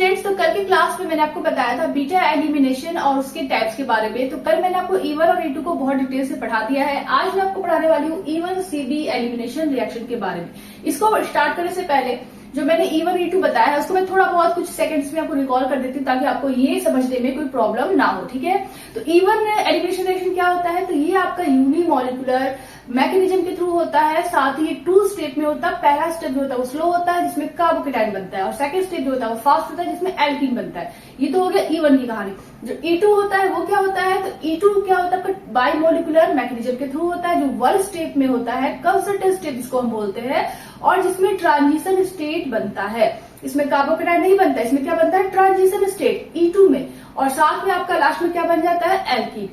Friends, तो कल के क्लास में मैंने आपको बताया था बीटा एलिमिनेशन और उसके टाइप्स के बारे में। तो कल मैंने आपको E1 और E2 को बहुत डिटेल से पढ़ा दिया है। आज मैं आपको पढ़ाने वाली हूँ E1CB एलिमिनेशन रिएक्शन के बारे में। इसको स्टार्ट करने से पहले जो मैंने E1 E2 बताया है उसको मैं थोड़ा बहुत कुछ सेकंड्स में आपको रिकॉल कर देती हूँ ताकि आपको ये समझने में कोई प्रॉब्लम ना हो। ठीक है, तो E1 एलिमिनेशन रिएक्शन क्या होता है? तो ये आपका यूनिमॉलिक्यूलर मैकेनिज्म के थ्रू होता है, साथ ही ये 2 स्टेप में होता है। पहला स्टेप जो होता है वो स्लो होता है जिसमें कार्बोकेटाइन बनता है, और सेकंड स्टेप जो होता है वो फास्ट होता है जिसमें एल्कीन बनता है। ये तो हो गया E1 की कहानी। जो E2 होता है वो क्या होता है? तो E2 क्या होता है? बाइमोलिकुलर मैकेनिज्म के थ्रू होता है, जो 1 स्टेप में होता है, कंसर्टेंट स्टेप जिसको हम बोलते हैं, और जिसमें ट्रांजिशन स्टेट बनता है। इसमें कार्बोकेटाइन नहीं बनता, इसमें क्या बनता है? ट्रांजिशन स्टेट E2 में, और साथ में आपका लास्ट में क्या बन जाता है? एल्कीन।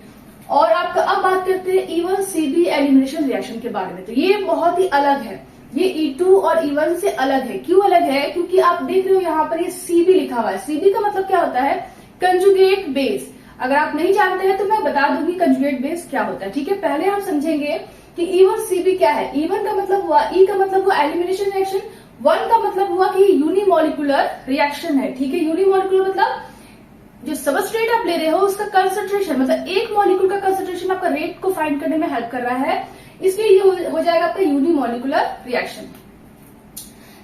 और आपका अब बात करते हैं E1CB एलिमिनेशन रिएक्शन के बारे में। तो ये बहुत ही अलग है, ये E2 और E1 से अलग है। क्यों अलग है? क्योंकि आप देख रहे हो यहाँ पर ये CB लिखा हुआ है। CB का मतलब क्या होता है? Conjugate base. अगर आप नहीं जानते हैं तो मैं बता दूंगी कंजुगेट बेस क्या होता है। ठीक है, पहले हम समझेंगे कि E1CB क्या है। E1 का मतलब हुआ, E का मतलब हुआ एलिमिनेशन रिएक्शन, 1 का मतलब हुआ कि यूनिमॉलिक्यूलर रिएक्शन है। ठीक है, यूनिमॉलिक्यूलर मतलब जो सबस्ट्रेट आप ले रहे हो उसका कंसंट्रेशन, मतलब एक मॉलिक्यूल का कंसंट्रेशन आपका रेट को फाइंड करने में हेल्प कर रहा है, इसलिए ये हो जाएगा आपका यूनिमॉलिक्यूलर रिएक्शन।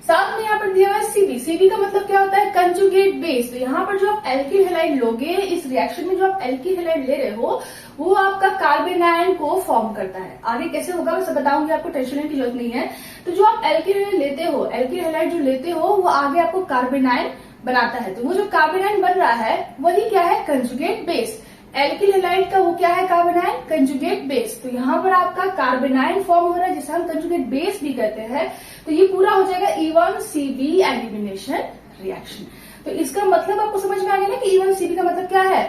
साथ में यहाँ पर दिया हुआ है CB। CB का मतलब क्या होता है? Conjugate base. तो यहाँ पर जो आप एल्किल हैलाइड लोगे, इस रिएक्शन में जो आप एल्किल हैलाइड ले रहे हो वो आपका कार्बेनाइन को फॉर्म करता है। आगे कैसे होगा मैं सब बताऊंगी, आपको टेंशन लेने की जरूरत नहीं है। तो जो आप एल्किल हैलाइड लेते हो, एल्किल हैलाइड जो लेते हो वो आगे आपको कार्बेनाइन बनाता है। तो वो जो कार्बेनाइन बन रहा है वही क्या है? Conjugate base. एल्किल हैलाइड का वो क्या है? कार्बेनाइन कंजुगेट बेस। तो यहाँ पर आपका कार्बेनाइन फॉर्म हो रहा है जिसे हम कंजुगेट बेस भी कहते हैं। तो ये पूरा हो जाएगा E1CB एलिमिनेशन रिएक्शन। तो इसका मतलब आपको समझ में आ गया ना कि E1CB का मतलब क्या है?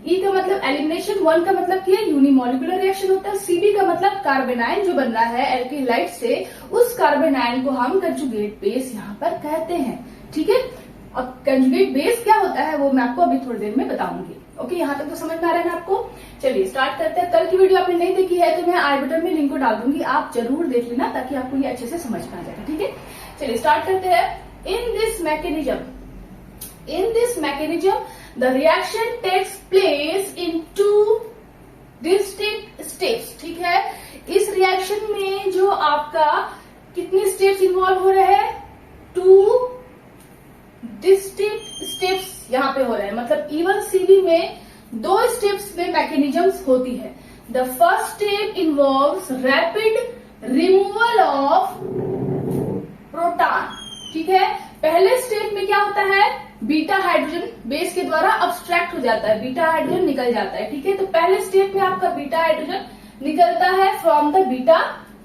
E का मतलब एलिमिनेशन, 1 का मतलब क्या? यूनिमॉलिक्यूलर रिएक्शन होता है, CB का मतलब कार्बेनाइन जो बन रहा है एल्किल हैलाइड से, उस कार्बेनाइन को हम कंजुगेट बेस यहाँ पर कहते हैं। ठीक है, अब कंजुगेट बेस क्या होता है वो मैं आपको अभी थोड़ी देर में बताऊंगी। ओके, यहाँ तक तो समझ में आ रहा है ना आपको? चलिए स्टार्ट करते हैं। कल की वीडियो आपने नहीं देखी है तो मैं आई बटन में लिंक को डाल दूंगी, आप जरूर देख लेना ताकि आपको ये अच्छे से समझ में आ जाएगा। ठीक है, चलिए स्टार्ट करते हैं। In this mechanism the reaction takes place in 2 distinct steps. ठीक है, इस रिएक्शन में जो आपका कितने स्टेप्स इन्वॉल्व हो रहे हैं? 2 डिस्टिंक्ट स्टेप्स यहाँ पे हो रहे हैं। मतलब E1CB में 2 स्टेप्स में मैकेनिज्म्स होती है। The first step involves rapid removal of proton. ठीक है, पहले स्टेप में क्या होता है? बीटा हाइड्रोजन बेस के द्वारा अब्स्ट्रैक्ट हो जाता है, बीटा हाइड्रोजन निकल जाता है। ठीक है, तो पहले स्टेप में आपका बीटा हाइड्रोजन निकलता है फ्रॉम द बीटा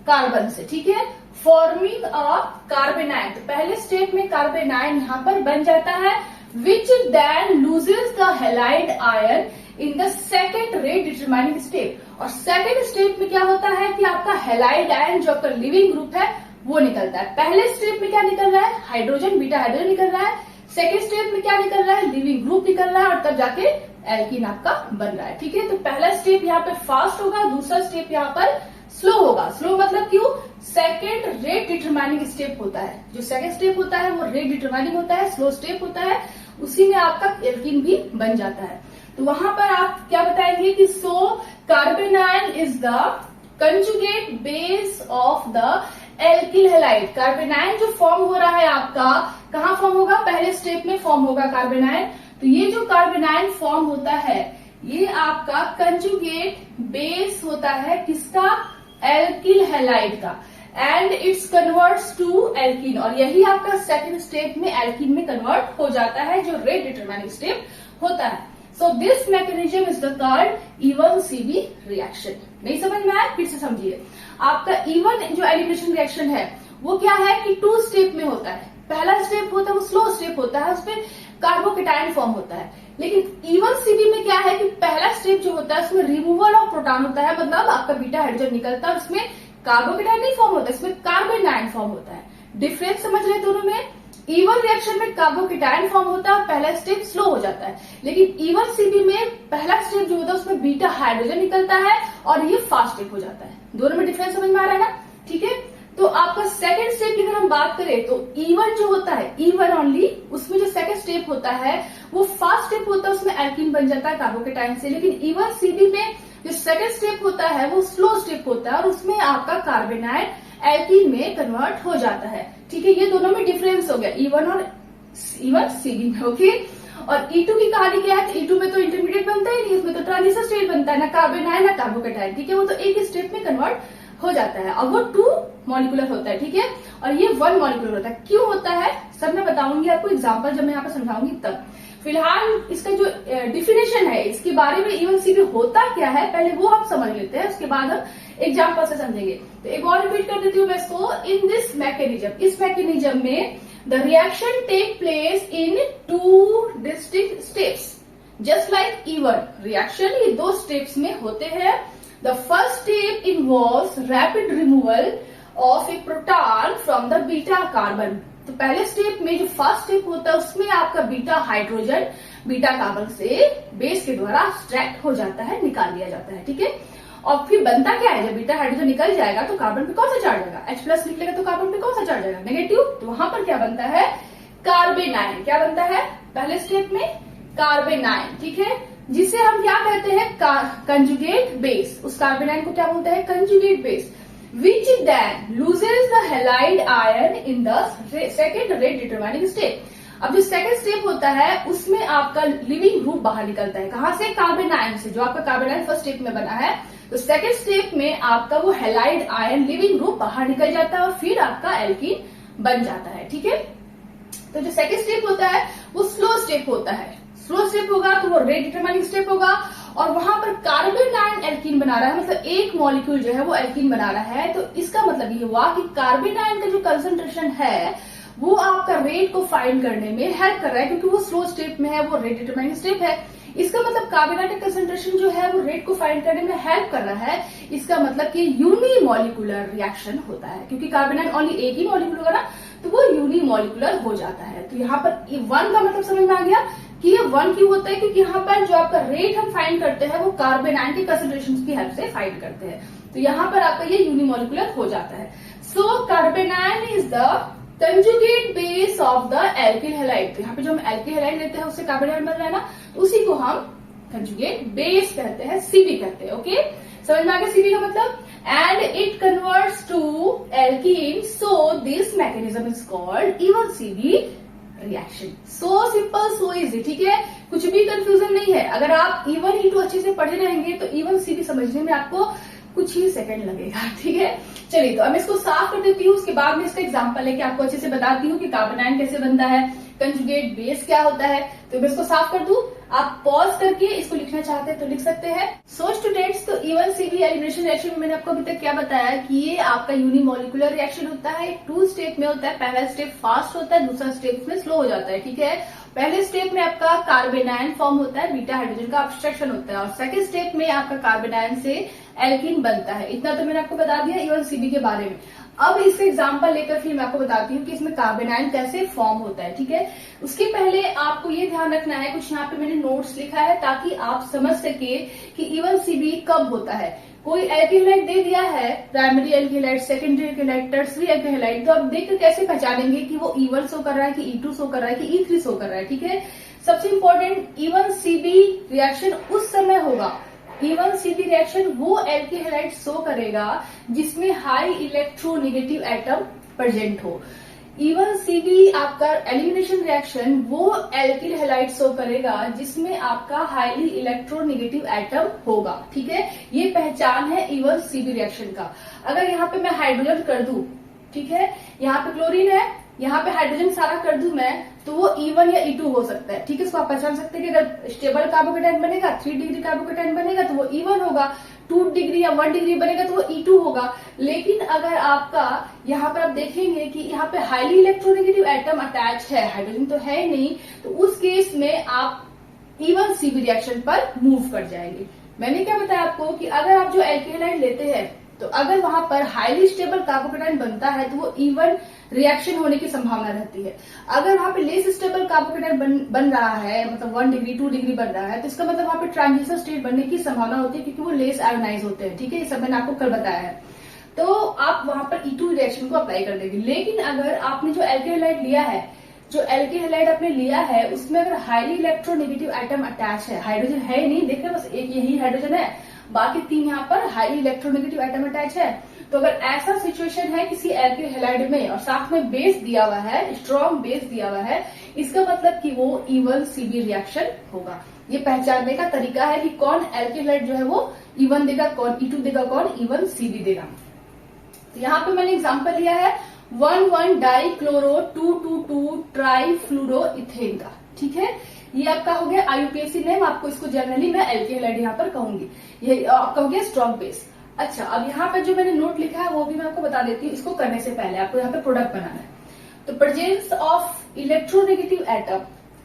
कार्बन से। ठीक है, फॉर्मिंग अ कार्बेनाइन। तो पहले स्टेप में कार्बेनाइन यहाँ पर बन जाता है, which then loses the halide ion in the second rate determining step. और सेकेंड स्टेप में क्या होता है कि आपका हैलाइड आयन जो आपका लिविंग ग्रुप है वो निकलता है। पहले स्टेप में क्या निकल रहा है? हाइड्रोजन, बीटा हाइड्रोजन निकल रहा है। सेकेंड स्टेप में क्या निकल रहा है? लिविंग ग्रुप निकल रहा है, और तब जाके एल्कीन आपका बन रहा है। ठीक है, तो पहला स्टेप यहाँ पे फास्ट होगा, दूसरा स्टेप यहाँ पर स्लो होगा। स्लो मतलब क्यों? सेकेंड रेट डिटरमाइनिंग स्टेप होता है। जो सेकेंड स्टेप होता है वो रेट डिटरमाइनिंग होता है, स्लो स्टेप होता है, उसी में आपका एल्कीन भी बन जाता है। तो वहां पर आप क्या बताएंगे कि so carbanion is the conjugate base of the alkyl halide. Carbanion जो फॉर्म हो रहा है आपका, कहाँ फॉर्म होगा? पहले स्टेप में फॉर्म होगा कार्बेनाइन। तो ये जो कार्बेनाइन फॉर्म होता है ये आपका कंजुगेट बेस होता है, किसका? एल्किल हैलाइड का, and its converts to alkene. और यही आपका सेकंड स्टेप में एल्कीन में कन्वर्ट हो जाता है, जो रेट डिटरमाइनिंग स्टेप होता है। So this mechanism is the called E1CB reaction. नहीं समझ में आया? फिर से समझिए। आपका E1 जो एलिमिनेशन रिएक्शन है वो क्या है कि 2 स्टेप में होता है। पहला स्टेप होता है वो स्लो स्टेप होता है, उसमें कार्बोकेटाइन फॉर्म होता है। लेकिन E1CB में क्या है कि पहला स्टेप जो होता है उसमें रिमूवल ऑफ प्रोटॉन होता है, मतलब आपका बीटा हाइड्रोजन निकलता है, उसमें कार्बोकेटाइन नहीं फॉर्म होता है, इसमें कार्बेनाइन फॉर्म होता है। डिफरेंस समझ रहे दोनों में? E1 रिएक्शन में कार्बोकेटाइन फॉर्म होता है, पहला स्टेप स्लो हो जाता है। लेकिन E1CB में पहला स्टेप जो होता है उसमें बीटा हाइड्रोजन निकलता है और ये फास्ट स्टेप हो जाता है। दोनों में डिफरेंस समझ में आ रहा है ना? ठीक है, तो आपका सेकंड स्टेप की अगर हम बात करें तो E1 जो होता है, E1 ओनली, उसमें जो सेकंड स्टेप स्टेप होता है वो फास्ट स्टेप होता है, उसमें एल्कीन बन जाता है कार्बोकेटाइन से। लेकिन E1CB में जो सेकंड स्टेप होता है वो स्लो स्टेप होता है और उसमें आपका कार्बोनाइल एल्कीन में कन्वर्ट हो जाता है। ठीक है, ये दोनों में डिफरेंस हो गया E1 और E1CB में। ओके, और E2 की कहानी क्या है? तो E2 में तो इंटरमीडिएट बनता ही नहीं, उसमें तो ट्रांजिशन स्टेट बनता है, ना कार्बोनाइल ना कार्बोकेटाइन। ठीक है, वो तो एक ही स्टेप में कन्वर्ट हो जाता है और वो 2 मॉलिकुलर होता है। ठीक है, और ये 1 मॉलिकुलर होता है। क्यों होता है सब मैं बताऊंगी आपको एग्जांपल जब मैं यहाँ पे समझाऊंगी तब। फिलहाल इसका जो डिफिनेशन है इसके बारे में E1CB होता क्या है पहले वो हम समझ लेते हैं, उसके बाद हम एग्जाम्पल से समझेंगे। तो एक और रिपीट कर देती हूँ मैं इसको। इन दिस मैकेनिज्म, इस मैकेनिज्म में the reaction take place in 2 distinct steps just like E1 reaction ये 2 स्टेप्स में होते हैं। The first step involves rapid removal of a proton from the beta carbon. तो पहले स्टेप में जो फर्स्ट स्टेप होता है उसमें आपका बीटा हाइड्रोजन बीटा कार्बन से बेस के द्वारा एक्सट्रैक्ट हो जाता है, निकाल लिया जाता है। ठीक है, और फिर बनता क्या है? जब बीटा हाइड्रोजन निकल जाएगा तो कार्बन पे कौन सा चार्ज आएगा? H+ निकलेगा तो कार्बन पे कौन सा चार्ज आएगा? नेगेटिव। तो वहां पर क्या बनता है? कार्बेनाइन। क्या बनता है पहले स्टेप में? कार्बेनाइन। ठीक है, जिसे हम क्या कहते हैं? Conjugate base. उस कार्बेनाइन को क्या बोलते हैं? Conjugate base. which then loses the halide ion in the second rate determining step। अब जो सेकंड स्टेप होता है उसमें आपका लिविंग ग्रुप बाहर निकलता है। कहां से? कार्बेनाइन से, जो आपका कार्बेनाइन फर्स्ट स्टेप में बना है। तो सेकंड स्टेप में आपका वो हैलाइड आयन लिविंग ग्रुप बाहर निकल जाता है और फिर आपका एल्कीन बन जाता है। ठीक है, तो जो सेकंड स्टेप होता है वो स्लो स्टेप होता है। स्लो स्टेप होगा तो वो रेट डिटरमाइनिंग स्टेप होगा और वहां पर कार्बेनाइन एल्कीन बना रहा है, मतलब एक मॉलिक्यूल जो है वो एल्कीन बना रहा है। तो इसका मतलब ये हुआ कि कार्बेनाइन का जो कंसंट्रेशन है वो आपका रेट को फाइंड करने में हेल्प कर रहा है, क्योंकि वो स्लो स्टेप में है, वो रेट डिटरमाइनिंग स्टेप है। इसका मतलब कार्बोनाइल का कंसंट्रेशन जो है वो रेट को फाइंड करने में हेल्प कर रहा है। इसका मतलब कि यूनिमॉलिकुलर रिएक्शन होता है, क्योंकि कार्बोनाइल ओनली एक ही मॉलिक्यूल होगा ना, तो वो यूनिमॉलिकुलर हो जाता है। तो यहाँ पर 1 का मतलब समझ में आ गया कि ये 1 क्यों होता है, क्योंकि यहाँ पर जो आपका रेट हम फाइंड करते हैं वो कार्बोनाइल के कंसंट्रेशन की हेल्प से फाइंड करते हैं। तो यहाँ पर आपका ये यूनिमॉलिकुलर हो जाता है। So carbonyl is the conjugate base of the alkyl halide. तो यहाँ पे जो हम एल्किल हैलाइड लेते हैं उससे कार्बोनाइल बन रहा है ना, तो उसी को हम कंजुगेट बेस कहते हैं, सीबी कहते हैं। ओके, समझ में आ गया सीबी का मतलब? And it converts to alkene, so this mechanism is called E1CB reaction. So simple, so easy. ठीक है, कुछ भी कंफ्यूजन नहीं है। अगर आप E1 E2 अच्छे से पढ़े रहेंगे तो E1CB समझने में आपको कुछ ही सेकंड लगेगा। ठीक है, चलिए तो मैं इसको साफ कर देती हूँ, उसके बाद में इसका एग्जांपल है कि आपको अच्छे से बताती हूँ कि कार्बोनाइन कैसे बनता है, कंजुगेट बेस क्या होता है। तो मैं इसको साफ कर दूं, आप पॉज करके इसको लिखना चाहते हैं तो लिख सकते हैं। सो स्टूडेंट्स, तो E1CB एलिमिनेशन रिएक्शन में मैंने आपको अभी तक क्या बताया कि ये आपका यूनिमॉलिकुलर रिएक्शन होता है, 2 स्टेप में होता है। पहला स्टेप फास्ट होता है, दूसरा स्टेप में स्लो हो जाता है। ठीक है, पहले स्टेप में आपका कार्बेनाइन फॉर्म होता है, बीटा हाइड्रोजन का ऑब्स्ट्रक्शन होता है, और सेकंड स्टेप में आपका कार्बेनाइन से एल्कीन बनता है। इतना तो मैंने आपको बता दिया E1CB के बारे में। अब इसका एग्जांपल लेकर फिर मैं आपको बताती हूँ कि इसमें कार्बोनाइन कैसे फॉर्म होता है। ठीक है, उसके पहले आपको ये ध्यान रखना है, कुछ यहाँ पे मैंने नोट्स लिखा है ताकि आप समझ सके कि E1CB कब होता है। कोई एल्किल हैलाइड दे दिया है, primary alkyl halide, secondary alkyl halide, tertiary alkyl halide, तो आप देखकर कैसे पहचानेंगे कि वो E1 शो कर रहा है कि E2 शो कर रहा है कि E3 शो कर रहा है। ठीक है, सबसे इंपॉर्टेंट E1CB रिएक्शन उस समय होगा, E1CB रिएक्शन वो एल्किल हैलाइड शो करेगा जिसमें हाई इलेक्ट्रोनेगेटिव एटम प्रेजेंट हो। E1CB आपका एलिमिनेशन रिएक्शन वो एल्किल हैलाइड शो करेगा जिसमें आपका हाईली इलेक्ट्रोनेगेटिव एटम होगा। ठीक है, ये पहचान है E1CB रिएक्शन का। अगर यहाँ पे मैं हाइड्रोजन कर दूं, ठीक है, यहाँ पे क्लोरीन है, यहाँ पे हाइड्रोजन सारा कर दूं मैं, तो वो E1 या E2 हो सकता है। ठीक है, इसको आप पहचान सकते हैं कि अगर स्टेबल कार्बोकेटाइन बनेगा, 3 डिग्री कार्बोकेटाइन बनेगा तो वो E1 होगा, 2 डिग्री या 1 डिग्री बनेगा तो वो E2 होगा। लेकिन अगर आपका यहाँ पर आप देखेंगे कि यहाँ पे हाईली इलेक्ट्रोनेगेटिव एटम अटैच है, हाइड्रोजन तो है ही नहीं, तो उस केस में आप E1CB रिएक्शन पर मूव कर जाएंगे। मैंने क्या बताया आपको कि अगर आप जो एल्किल हैलाइड लेते हैं तो अगर वहां पर हाईली स्टेबल कार्बोकेटाइन बनता है तो वो E1 रिएक्शन होने की संभावना रहती है। अगर वहां पे लेस स्टेबल कार्बोकेटाइन बन रहा है, मतलब 1 डिग्री 2 डिग्री बन रहा है, तो इसका मतलब वहां पे ट्रांजिशन स्टेट बनने की संभावना होती है, क्योंकि वो लेस आयोनाइज होते हैं। ठीक है, ये सब मैंने आपको कल बताया है। तो आप वहां पर E2 रिएक्शन को अप्लाई कर देंगे। लेकिन अगर आपने जो एल्किल हैलाइड लिया है जो एल्किल हैलाइड आपने लिया है उसमें अगर हाईली इलेक्ट्रोनेगेटिव आइटम अटैच है, हाइड्रोजन है ही नहीं, देख रहे बस एक यही हाइड्रोजन है, बाकी 3 यहाँ पर हाईली इलेक्ट्रोनेगेटिव आइटम अटैच है। तो अगर ऐसा सिचुएशन है किसी एल्किल हैलाइड में और साथ में बेस दिया हुआ है, स्ट्रॉन्ग बेस दिया हुआ है, इसका मतलब कि वो E1CB रिएक्शन होगा। ये पहचानने का तरीका है कि कौन एल्किल हैलाइड जो है वो E1 देगा, कौन E2 देगा, कौन E1CB देगा। तो यहाँ पे मैंने एग्जांपल लिया है 1,1-डाइक्लोरो 2,2,2 ट्राइफ्लूरोइथेन का, ठीक है। ये आपका हो गया IUPAC नेम, आपको इसको जनरली मैं एल्किल हैलाइड यहाँ पर कहूंगी, ये आपका हो गया स्ट्रॉन्ग बेस। अच्छा, अब यहाँ पर जो मैंने नोट लिखा है वो भी मैं आपको बता देती हूँ। इसको करने से पहले आपको यहाँ पे प्रोडक्ट बनाना है। तो प्रेजेंस ऑफ इलेक्ट्रोनेगेटिव एटम,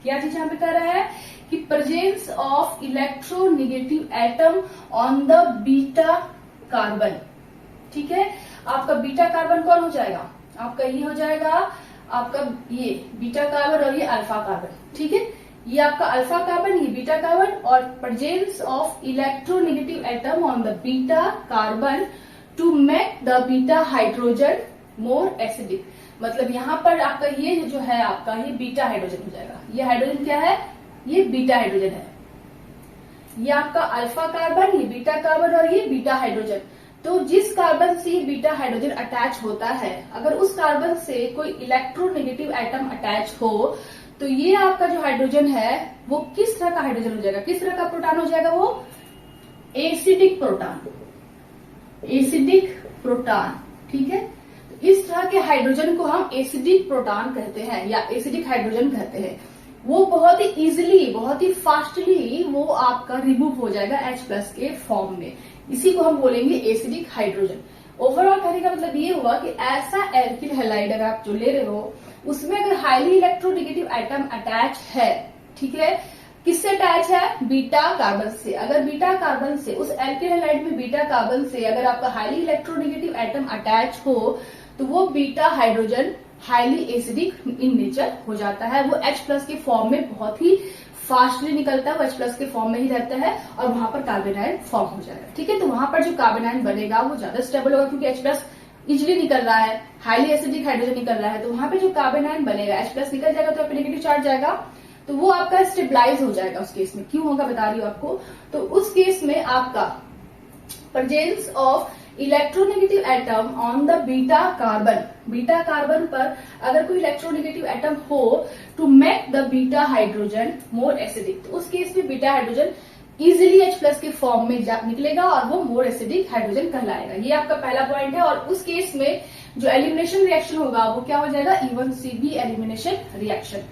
क्या चीज यहाँ पे कह रहा है कि presence of electronegative atom on the beta carbon, ठीक है। आपका बीटा कार्बन कौन हो जाएगा, आपका ये हो जाएगा आपका ये बीटा कार्बन और ये अल्फा कार्बन, ठीक है। ये आपका अल्फा कार्बन, ये बीटा कार्बन, और presence of electronegative atom on the beta carbon to make the beta hydrogen more acidic. मतलब यहाँ पर आपका ये जो है आपका ये बीटा हाइड्रोजन हो जाएगा। ये हाइड्रोजन क्या है, ये बीटा हाइड्रोजन है। ये आपका अल्फा कार्बन, ये बीटा कार्बन और ये बीटा हाइड्रोजन। तो जिस कार्बन से ये बीटा हाइड्रोजन अटैच होता है, अगर उस कार्बन से कोई इलेक्ट्रोनेगेटिव एटम अटैच हो तो ये आपका जो हाइड्रोजन है वो किस तरह का हाइड्रोजन हो जाएगा, किस तरह का प्रोटॉन हो जाएगा, वो एसिडिक प्रोटॉन, एसिडिक प्रोटॉन, ठीक है। तो इस तरह के हाइड्रोजन को हम एसिडिक प्रोटॉन कहते हैं या एसिडिक हाइड्रोजन कहते हैं। वो बहुत ही इजिली, बहुत ही फास्टली वो आपका रिमूव हो जाएगा H+ के फॉर्म में। इसी को हम बोलेंगे एसिडिक हाइड्रोजन। ओवरऑल कहने का मतलब ये हुआ कि ऐसा एल्किल हैलाइड अगर आप जो ले रहे हो उसमें अगर हाईली इलेक्ट्रोनेगेटिव आइटम अटैच है, ठीक है, किससे अटैच है, बीटा कार्बन से। अगर बीटा कार्बन से, उस एल्किल हैलाइड में बीटा कार्बन से अगर आपका हाईली इलेक्ट्रोनेगेटिव आइटम अटैच हो तो वो beta hydrogen highly acidic in nature हो जाता है। वो H+ के फॉर्म में बहुत ही फास्टली निकलता है, वो H+ के फॉर्म में ही रहता है और वहां पर कार्बन आयन फॉर्म हो जाएगा, ठीक है। तो वहां पर जो कार्बन आयन बनेगा वो ज्यादा स्टेबल होगा क्योंकि H+ इजिली निकल रहा है, हाईली एसिडिक हाइड्रोजन निकल रहा है। तो वहां पे जो कार्बन आयन बनेगा H+ निकल जाएगा तो नेगेटिव चार्ज जाएगा, तो वो आपका स्टेबलाइज हो जाएगा। उस केस में क्यों होगा बता रही हूँ आपको। तो उस केस में आपका presence of electronegative atom on the beta carbon, beta carbon पर अगर कोई इलेक्ट्रोनेगेटिव एटम हो to make the beta hydrogen more acidic, तो उस केस में बीटा हाइड्रोजन इजिली H+ के फॉर्म में निकलेगा और वो मोर एसिडिक हाइड्रोजन कहलाएगा। ये आपका पहला पॉइंट है। और उस केस में जो एलिमिनेशन रिएक्शन होगा वो क्या हो जाएगा, E1CB एलिमिनेशन रिएक्शन।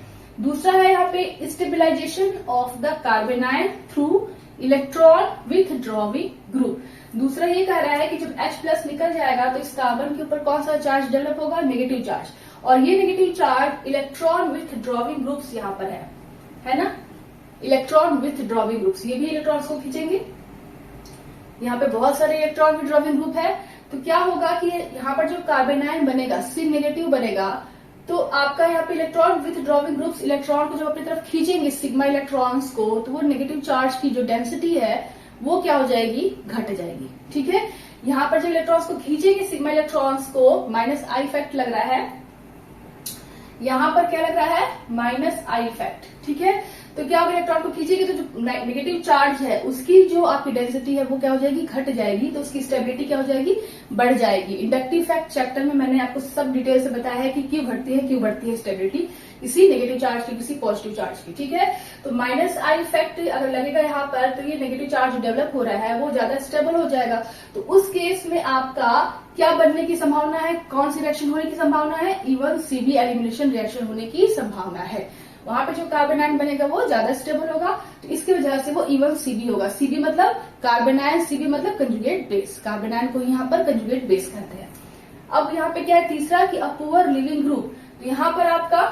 दूसरा है यहाँ पे stabilization of the carbon ion through electron withdrawing group. दूसरा ये कह रहा है कि जब H+ निकल जाएगा तो इस कार्बन के ऊपर कौन सा चार्ज डेवलप होगा, नेगेटिव चार्ज। और ये नेगेटिव चार्ज इलेक्ट्रॉन विथड्रॉविंग ग्रुप्स यहाँ पर है ना, इलेक्ट्रॉन विथड्रॉविंग ग्रुप्स, ये भी इलेक्ट्रॉन्स को खींचेंगे। यहाँ पे बहुत सारे इलेक्ट्रॉन विथड्रॉविंग ग्रुप है। तो क्या होगा कि यहाँ पर जो कार्बन आयन बनेगा C नेगेटिव बनेगा, तो आपका यहाँ पे इलेक्ट्रॉन विथड्रॉविंग ग्रुप्स इलेक्ट्रॉन को जब अपनी तरफ खींचेंगे सिग्मा इलेक्ट्रॉन्स को, तो वो नेगेटिव चार्ज की जो डेंसिटी है वो क्या हो जाएगी, घट जाएगी, ठीक है। यहाँ पर जो इलेक्ट्रॉन्स को खींचेंगे सिग्मा इलेक्ट्रॉन्स को -I इफेक्ट लग रहा है, यहाँ पर क्या लग रहा है, -I इफेक्ट, ठीक है। तो क्या आप इलेक्ट्रॉन को खींचेंगे तो जो नेगेटिव चार्ज है उसकी जो आपकी डेंसिटी है वो क्या हो जाएगी, घट जाएगी। तो उसकी स्टेबिलिटी क्या हो जाएगी, बढ़ जाएगी। इंडक्टिव इफेक्ट चैप्टर में मैंने आपको सब डिटेल से बताया है कि क्यों घटती है, क्यों बढ़ती है स्टेबिलिटी किसी नेगेटिव चार्ज की, किसी पॉजिटिव चार्ज की, ठीक है। तो -I इफेक्ट अगर लगेगा यहाँ पर तो ये नेगेटिव चार्ज जो डेवलप हो रहा है वो ज्यादा स्टेबल हो जाएगा। तो उस केस में आपका क्या बनने की संभावना है, कौन सी रिएक्शन होने की संभावना है, E1CB एलिमिनेशन रिएक्शन होने की संभावना है। वहां पे जो कार्बन आयन बनेगा वो ज्यादा स्टेबल होगा, तो इसकी वजह से वो E1CB होगा। CB मतलब कार्बन आयन, CB मतलब कंजुगेट बेस, कार्बन आयन को यहाँ पर कंजुगेट बेस कहते हैं। अब यहाँ पे क्या है तीसरा कि अ पुअर लिविंग ग्रुप। तो यहाँ पर आपका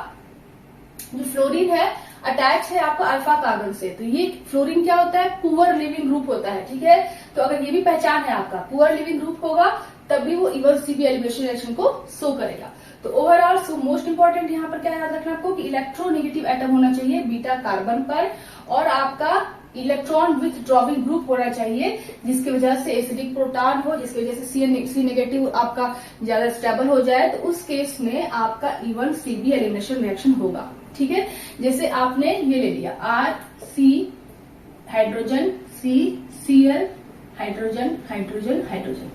जो फ्लोरीन है अटैच है आपका अल्फा कार्बन से, तो ये फ्लोरीन क्या होता है, पुअर लिविंग ग्रुप होता है, ठीक है। तो अगर ये भी पहचान है आपका, पुअर लिविंग ग्रुप होगा तब भी वो E1CB एलिमिनेशन रिएक्शन को शो करेगा। तो ओवरऑल मोस्ट इंपॉर्टेंट यहाँ पर क्या याद रखना आपको कि इलेक्ट्रोनेगेटिव एटम होना चाहिए बीटा कार्बन पर, और आपका इलेक्ट्रॉन विथड्रॉविंग ग्रुप होना चाहिए, जिसकी वजह से एसिडिक प्रोटॉन हो, जिसकी वजह से सी नेगेटिव आपका ज्यादा स्टेबल हो जाए, तो उस केस में आपका E1CB एलिमिनेशन रिएक्शन होगा। ठीक है, जैसे आपने ये ले लिया RC hydrogen, CCl hydrogen hydrogen hydrogen,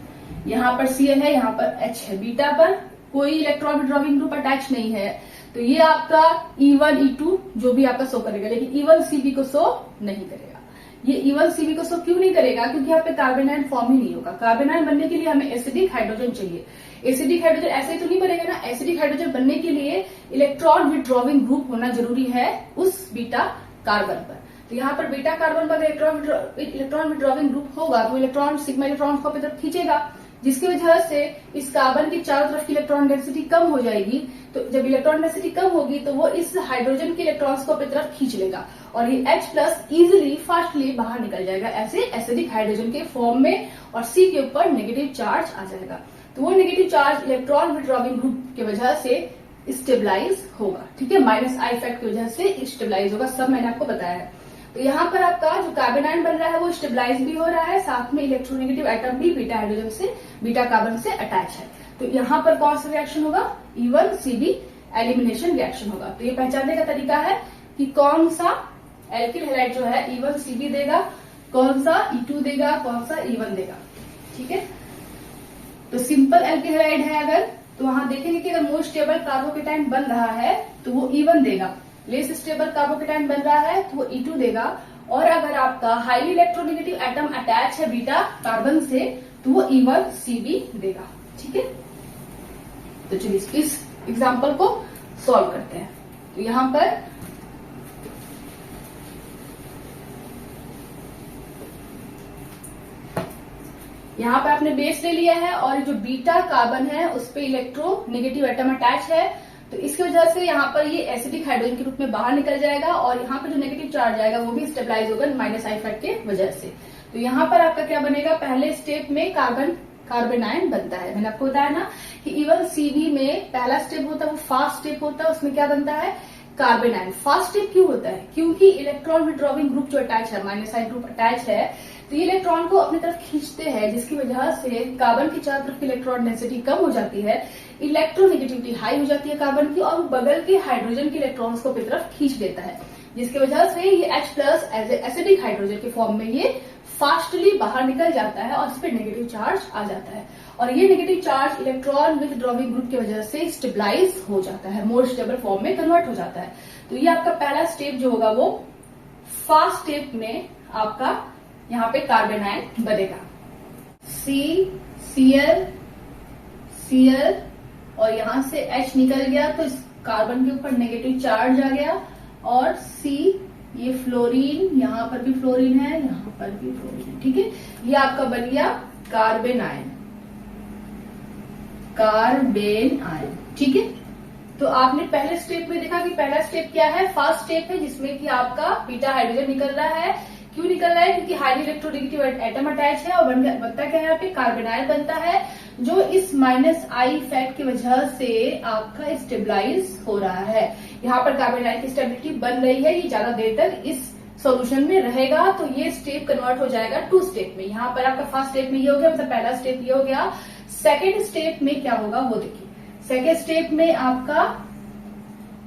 यहाँ पर Cl है, यहाँ पर H है, बीटा पर कोई इलेक्ट्रॉन विथड्रॉविंग ग्रुप अटैच नहीं है, तो ये आपका E1 E2 जो भी आपका शो करेगा, लेकिन E1CB को शो नहीं करेगा। ये E1CB को शो क्यों नहीं करेगा? क्योंकि यहाँ पे कार्बेनाइन फॉर्म ही नहीं होगा। कार्बेनाइन बनने के लिए हमें एसिडिक हाइड्रोजन चाहिए। एसिडिक हाइड्रोजन ऐसे ही तो नहीं बनेगा ना, एसिडिक हाइड्रोजन बनने के लिए इलेक्ट्रॉन विथड्रॉविंग ग्रुप होना जरूरी है उस बीटा कार्बन पर। तो यहाँ पर बीटा कार्बन पर इलेक्ट्रॉन विथड्रॉविंग ग्रुप होगा तो इलेक्ट्रॉन सिग्मा इलेक्ट्रॉन को अपनी तरफ खींचेगा, जिसकी वजह से इस कार्बन की चारों तरफ की इलेक्ट्रॉन डेंसिटी कम हो जाएगी। तो जब इलेक्ट्रॉन डेंसिटी कम होगी तो वो इस हाइड्रोजन के इलेक्ट्रॉन्स को अपनी तरफ खींच लेगा और ये H+ इजिली फास्टली बाहर निकल जाएगा ऐसे एसिडिक हाइड्रोजन के फॉर्म में, और C के ऊपर नेगेटिव चार्ज आ जाएगा। तो वो negative charge electron withdrawing group की वजह से स्टेबलाइज होगा। ठीक है, -I इफेक्ट की वजह से स्टेबलाइज होगा, सब मैंने आपको बताया है। तो यहाँ पर आपका जो कार्बेनाइन बन रहा है वो स्टेबलाइज भी हो रहा है, साथ में इलेक्ट्रोनेगेटिव एटम भी बीटा हाइड्रोजन से बीटा कार्बन से अटैच है। तो यहाँ पर कौन सा रिएक्शन होगा? E1CB एलिमिनेशन रिएक्शन होगा। तो ये पहचानने का तरीका है कि कौन सा एल्किल हैलाइड जो है E1CB देगा, कौन सा E2 देगा, कौन सा E1 देगा। ठीक है, तो सिंपल एल्किल हैलाइड है अगर, तो वहां देखेंगे कि अगर मोस्ट स्टेबल कार्बोकेटाइन बन रहा है तो वो E1 देगा, लेस स्टेबल कार्बोकेटाइन बन रहा है तो वो E2 देगा, और अगर आपका हाईली इलेक्ट्रोनेगेटिव एटम अटैच है बीटा कार्बन से तो वो E1CB देगा। ठीक है, तो चलिए इस एग्जांपल को सॉल्व करते हैं। तो यहां पर आपने बेस ले लिया है और जो बीटा कार्बन है उस पे इलेक्ट्रोनेगेटिव एटम अटैच है, तो इसकी वजह से यहाँ पर ये एसिडिक हाइड्रोजन के रूप में बाहर निकल जाएगा और यहाँ पर जो नेगेटिव चार्ज आएगा वो भी स्टेबलाइज होगा -I इफेक्ट के वजह से। तो यहाँ पर आपका क्या बनेगा? पहले स्टेप में कार्बेनाइन बनता है। मैंने आपको बताया ना कि E1CB में पहला स्टेप होता है वो फास्ट स्टेप होता है, उसमें क्या बनता है? कार्बेनाइन। फास्ट स्टेप क्यों होता है? क्योंकि इलेक्ट्रॉन विथड्रॉविंग ग्रुप जो अटैच है, -I ग्रुप अटैच है, तो ये इलेक्ट्रॉन को अपनी तरफ खींचते हैं, जिसकी वजह से कार्बन की चारों तरफ की इलेक्ट्रॉन डेंसिटी कम हो जाती है, इलेक्ट्रोनेगेटिविटी हाई हो जाती है कार्बन की, और बगल के हाइड्रोजन के इलेक्ट्रॉन्स को अपनी तरफ खींच देता है, जिसकी वजह से ये H+ एज एसिडिक हाइड्रोजन के फॉर्म में ये फास्टली बाहर निकल जाता है और इस पर नेगेटिव चार्ज आ जाता है, और ये negative charge electron withdrawing group की वजह से स्टेबलाइज हो जाता है, मोर स्टेबल फॉर्म में कन्वर्ट हो जाता है। तो ये आपका पहला स्टेप जो होगा वो फास्ट स्टेप में आपका यहाँ पे कार्बेनाइन बनेगा। Cl और यहाँ से H निकल गया तो इस कार्बन के ऊपर नेगेटिव चार्ज आ गया, और C ये फ्लोरीन, यहाँ पर भी फ्लोरीन है, यहाँ पर भी फ्लोरीन है। ठीक है, ये आपका बन गया कार्बेनाइन। ठीक है, तो आपने पहले स्टेप में देखा कि पहला स्टेप क्या है? फास्ट स्टेप है, जिसमें कि आपका बीटा हाइड्रोजन निकल रहा है। क्यों निकल रहा है? क्योंकि हाईली इलेक्ट्रोनेगेटिव एटम अटैच है और बनता क्या है? यहाँ पे कार्बेनाइन बनता है, जो इस -I इफेक्ट की वजह से आपका स्टेबलाइज हो रहा है। यहाँ पर कार्बेनाइन की स्टेबिलिटी बन रही है, ये ज्यादा देर तक इस सॉल्यूशन में रहेगा, तो ये स्टेप कन्वर्ट हो जाएगा 2 स्टेप में। यहाँ पर आपका फर्स्ट स्टेप में ये हो गया, मतलब पहला स्टेप ये हो गया। सेकेंड स्टेप में क्या होगा वो देखिए। सेकेंड स्टेप में आपका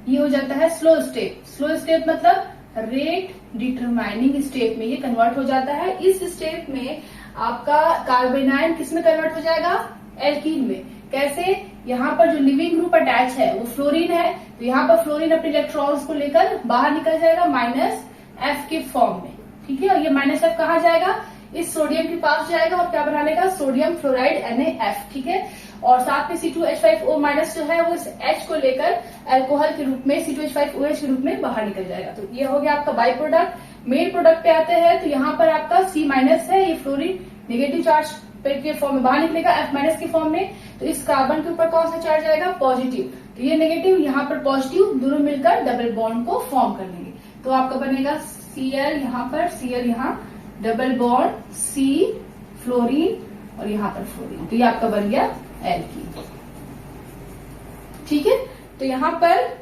ये हो जाता है स्लो स्टेप। स्लो स्टेप मतलब रेट डिटरमाइनिंग स्टेप में ये कन्वर्ट हो जाता है। इस स्टेप में आपका कार्बेनाइन किस में कन्वर्ट हो जाएगा? एल्कीन में। कैसे? यहाँ पर जो लिविंग ग्रुप अटैच है वो फ्लोरीन है, तो यहाँ पर फ्लोरीन अपने इलेक्ट्रॉन्स को लेकर बाहर निकल जाएगा -F के फॉर्म में। ठीक है, और ये -F कहाँ जाएगा? इस सोडियम के पास जाएगा और क्या बना लेगा? Sodium fluoride NaF। ठीक है, और साथ में C2H5O- जो है वो इस H को लेकर अल्कोहल के रूप में C2H5OH के रूप में बाहर निकल जाएगा। तो ये हो गया आपका बाई प्रोडक्ट। मेन प्रोडक्ट पे आते हैं तो यहाँ पर आपका C- है, ये फ्लोरीन नेगेटिव चार्ज के फॉर्म में बाहर निकलेगा F- के फॉर्म में। तो इस कार्बन के ऊपर कौन सा चार्ज आएगा? पॉजिटिव। तो ये नेगेटिव, यहाँ पर पॉजिटिव, दोनों मिलकर डबल बॉन्ड को फॉर्म कर लेंगे। तो आपका बनेगा Cl यहाँ पर, Cl यहाँ डबल बॉन्ड, C फ्लोरीन और यहाँ पर फ्लोरीन। तो ये आपका बन गया एल्कीन। ठीक है, तो यहाँ पर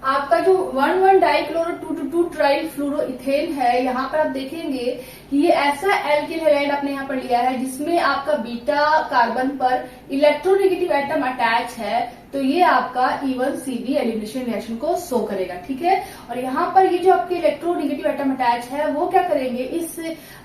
आपका जो 1,1 डाइक्लोरो 2,2 2 ट्राइल फ्लोरोइथेन है। यहाँ पर आप देखेंगे कि ये ऐसा एल्किल हैलाइड आपने यहाँ पर लिया है जिसमें आपका बीटा कार्बन पर इलेक्ट्रोनेगेटिव एटम अटैच है, तो ये आपका E1CB एलिमिनेशन रिएक्शन को शो करेगा, ठीक है। और यहाँ पर ये जो आपके इलेक्ट्रोनेगेटिव एटम अटैच है वो क्या करेंगे, इस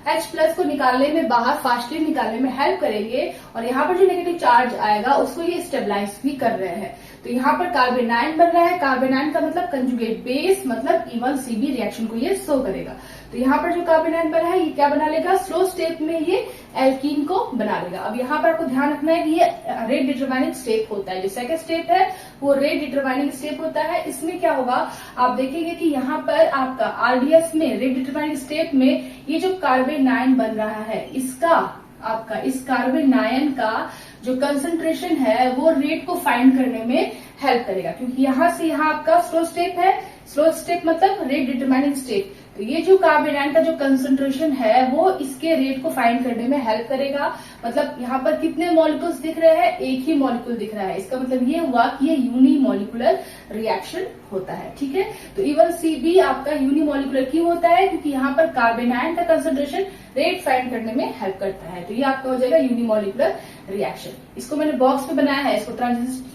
H+ को निकालने में, बाहर फास्टली निकालने में हेल्प करेंगे, और यहाँ पर जो नेगेटिव चार्ज आएगा उसको ये स्टेबलाइज भी कर रहे हैं। तो यहाँ पर कार्बन आयन बन रहा है, कार्बन आयन का मतलब कंजुगेट बेस, मतलब E1CB रिएक्शन को ये शो करेगा। तो यहाँ पर जो कार्बन आयन बना है ये क्या बना लेगा, स्लो स्टेप में ये एल्कीन को बना लेगा। अब यहाँ पर आपको ध्यान रखना है कि ये रेट डिटरमाइनिंग स्टेप होता है, जो सेकंड स्टेप है वो रेट डिटरमाइनिंग स्टेप होता है। इसमें क्या होगा, आप देखेंगे कि यहाँ पर आपका आरडीएस में, रेट डिटरमाइनिंग स्टेप में, ये जो कार्बन आयन बन रहा है इसका, आपका इस कार्बन आयन का जो कंसंट्रेशन है वो रेट को फाइंड करने में हेल्प करेगा, क्योंकि यहाँ से यहाँ आपका स्लो स्टेप है। स्लो स्टेप मतलब रेट डिटरमाइनिंग स्टेप। तो ये जो कार्बन आयन का जो कंसंट्रेशन है वो इसके रेट को फाइंड करने में हेल्प करेगा। मतलब यहाँ पर कितने मॉलिक्यूल्स दिख रहे हैं, एक ही मॉलिक्यूल दिख रहा है। इसका मतलब ये हुआ कि ये यूनिमॉलिक्यूलर रिएक्शन होता है, ठीक है। तो E1CB आपका यूनिमॉलिक्यूलर क्यों होता है, क्योंकि यहाँ पर कार्बन आयन का कंसंट्रेशन रेट फाइंड करने में हेल्प करता है। तो ये आपका हो जाएगा यूनिमॉलिक्यूलर रिएक्शन। इसको मैंने बॉक्स में बनाया है, इसको